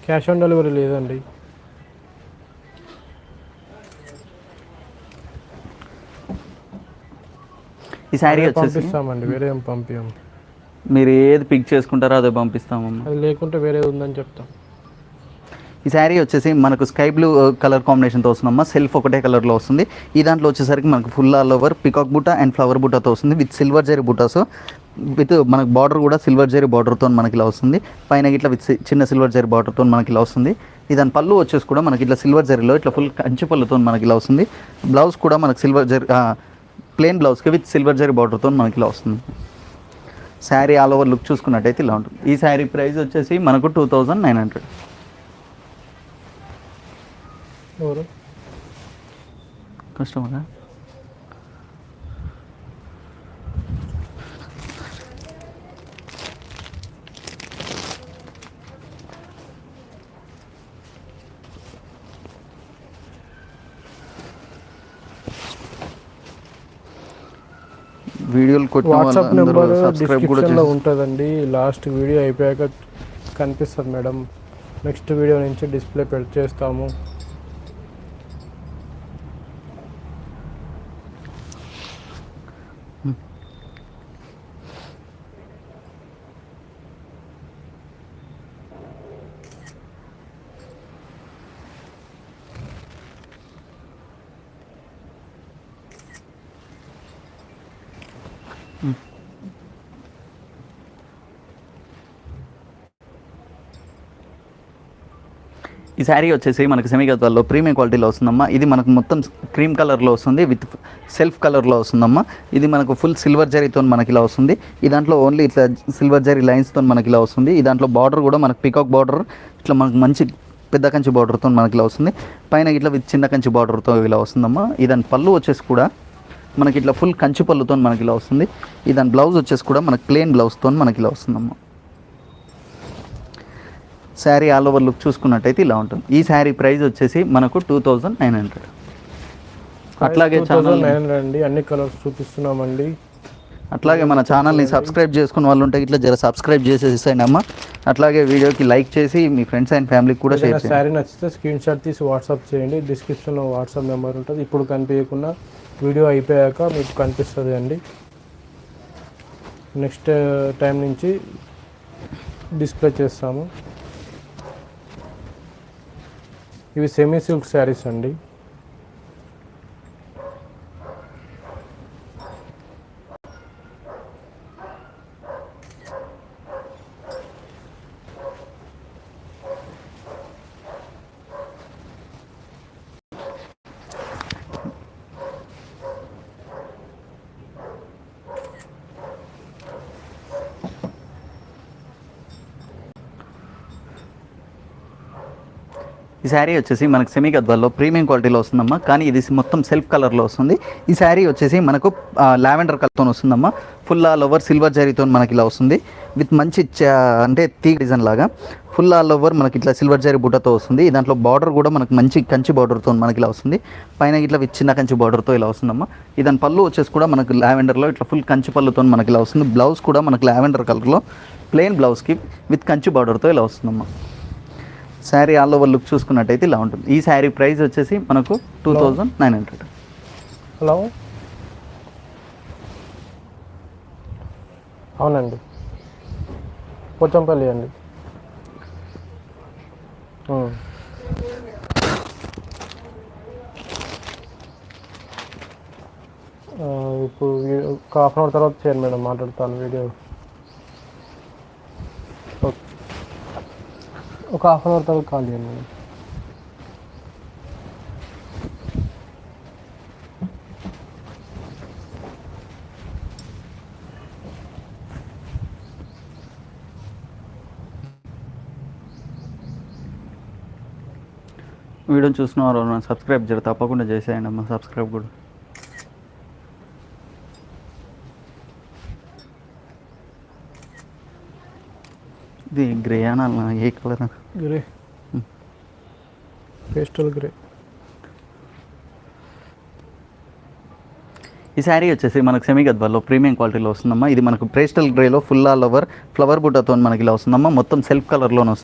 Cash on delivery లేదండి. ఈ శారీ వచ్చేసి పంపిస్తామండి, వేరే ఏం పంపించాం. మీరు ఏది పిక్ చేసుకుంటారో అదే పంపిస్తామమ్మా. అది లేకుంటే వేరేది ఉందని చెప్తాం. ఈ శారీ వచ్చేసి మనకు స్కై బ్లూ కలర్ కాంబినేషన్తో వస్తుందమ్మా. సెల్ఫ్ ఒకటే కలర్లో వస్తుంది. ఈ దాంట్లో వచ్చేసరికి మనకు ఫుల్ ఆల్ ఓవర్ పికాక్ బూటా అండ్ ఫ్లవర్ బూటాతో వస్తుంది with silver zari buttas. With మనకు బార్డర్ కూడా సిల్వర్ జరీ బార్డర్తో మనకి ఇలా వస్తుంది. పైన ఇట్లా విత్ చిన్న సిల్వర్ జరీ బార్డర్తో మనకి ఇలా వస్తుంది. దాని పళ్ళు వచ్చేసి కూడా మనకి ఇట్లా సిల్వర్ జరీలో ఇట్లా ఫుల్ కంచి పళ్ళుతో మనకి ఇలా వస్తుంది. బ్లౌజ్ కూడా మనకు సిల్వర్ జరీ ప్లెయిన్ బ్లౌజ్కి విత్ సిల్వర్ జరీ బార్డర్తో మనకి ఇలా వస్తుంది. శారీ ఆల్ ఓవర్ లుక్ చూసుకున్నట్టయితే ఇలా ఉంటుంది. ఈ శారీ ప్రైస్ వచ్చేసి మనకు 2900. ఎవరు కస్టమరా? వీడియోలు కొట్టిన వాట్సాప్ నెంబర్ సబ్స్క్రైబ్ కూడా డిస్క్రిప్షన్లో ఉంటుందండి. లాస్ట్ వీడియో అయిపోయాక కనిపిస్తుంది మేడం. నెక్స్ట్ వీడియో నుంచి డిస్ప్లే చేస్తాము. ఈ శారీ వచ్చేసి మనకి సెమీ గద్వాల్లో ప్రీమియం క్వాలిటీలో వస్తుందమ్మా. ఇది మనకు మొత్తం క్రీమ్ కలర్లో వస్తుంది విత్ సెల్ఫ్ కలర్లో వస్తుందమ్మా. ఇది మనకు ఫుల్ సిల్వర్ జరీతో మనకి ఇలా వస్తుంది. ఈ దాంట్లో ఓన్లీ ఇట్లా సిల్వర్ జరీ లైన్స్తో మనకి ఇలా వస్తుంది. ఈ దాంట్లో బార్డర్ కూడా మనకు పికాక్ బార్డర్ ఇట్లా మనకు మంచి పెద్ద కంచి బార్డర్తో మనకి ఇలా వస్తుంది. పైన ఇట్లా విత్ చిన్న కంచి బార్డర్తో ఇలా వస్తుందమ్మా. దాని పళ్ళు వచ్చేసి కూడా మనకి ఇట్లా ఫుల్ కంచి పళ్ళుతో మనకి ఇలా వస్తుంది. దాని బ్లౌజ్ వచ్చేసి కూడా మనకి ప్లెయిన్ బ్లౌజ్తో మనకి ఇలా వస్తుందమ్మా. శారీ ఆల్ ఓవర్ లుక్ చూసుకున్నట్టయితే ఇలా ఉంటుంది. ఈ శారీ ప్రైస్ వచ్చేసి మనకు 2900. అట్లాగే 2900 అండి. అన్ని కలర్స్ చూపిస్తున్నామండి. అట్లాగే మన ఛానల్ని సబ్స్క్రైబ్ చేసుకున్న వాళ్ళు ఉంటే ఇట్లా జర సబ్స్క్రైబ్ చేసేసేయండి అమ్మ. అట్లాగే వీడియోకి లైక్ చేసి మీ ఫ్రెండ్స్ అండ్ ఫ్యామిలీకి కూడా షేర్ చేయండి. శారీ నచ్చితే స్క్రీన్ షాట్ తీసి వాట్సాప్ చేయండి. డిస్క్రిప్షన్లో వాట్సాప్ నెంబర్ ఉంటుంది. ఇప్పుడు కనిపించకుండా వీడియో అయిపోయాక మీకు కనిపిస్తుంది అండి. నెక్స్ట్ టైం నుంచి డిస్ప్లే చేస్తాము. ఇవి సెమీ సిల్క్ శారీస్ అండి. ఈ శారీ వచ్చేసి మనకు సెమీ గద్వాల్లో ప్రీమియం క్వాలిటీలో వస్తుందమ్మా. కానీ ఇది మొత్తం సెల్ఫ్ కలర్లో వస్తుంది. ఈ శారీ వచ్చేసి మనకు లావెండర్ కలర్తో వస్తుందమ్మా. ఫుల్ ఆల్ ఓవర్ సిల్వర్ జరీతో మనకి ఇలా వస్తుంది విత్ మంచి అంటే తీగ డిజైన్ లాగా ఫుల్ ఆల్ ఓవర్ మనకి ఇట్లా సిల్వర్ జరీ బుట్టతో వస్తుంది. దాంట్లో బార్డర్ కూడా మనకు మంచి కంచి బార్డర్తో మనకి ఇలా వస్తుంది. పైన ఇట్లా విత్ చిన్న కంచి బార్డర్తో ఇలా వస్తుందమ్మా. దాని పళ్ళు వచ్చేసి కూడా మనకు లావెండర్లో ఇట్లా ఫుల్ కంచి పళ్ళుతో మనకి ఇలా వస్తుంది. బ్లౌజ్ కూడా మనకు లావెండర్ కలర్లో ప్లెయిన్ బ్లౌజ్కి విత్ కంచి బార్డర్తో ఇలా వస్తుందమ్మా. శారీ ఆల్ ఓవర్ లుక్ చూసుకున్నట్టయితే ఇలా ఉంటుంది. ఈ శారీ ప్రైస్ వచ్చేసి మనకు 2900. హలో, అవునండి, పోచంపల్లి అండి. ఇప్పుడు ఒక హాఫ్ అన్ అవర్ తర్వాత చేయండి మేడం, మాట్లాడతాను వీడియో. ఒక హాఫ్ అన్ అవర్ తర్వాత కాల్ చేయండి మేడం. వీడియో చూస్తున్నారు సబ్స్క్రైబ్ చేయరు, తప్పకుండా చేసేయండి అమ్మ. సబ్స్క్రైబ్ కూడా ఇది గ్రే అన్న, ఏ కలర్? Grey, pastel grey. ఈ శారీ వచ్చేసి మనకు సెమీ గద్వాల్లో ప్రీమియం క్వాలిటీలో వస్తుందమ్మా. ఇది మనకు పేస్టల్ గ్రేలో ఫుల్ ఆల్ ఓవర్ ఫ్లవర్ బుట్టతో మనకి ఇలా వస్తుందమ్మా. మొత్తం సెల్ఫ్ కలర్లోనే వస్తుంది.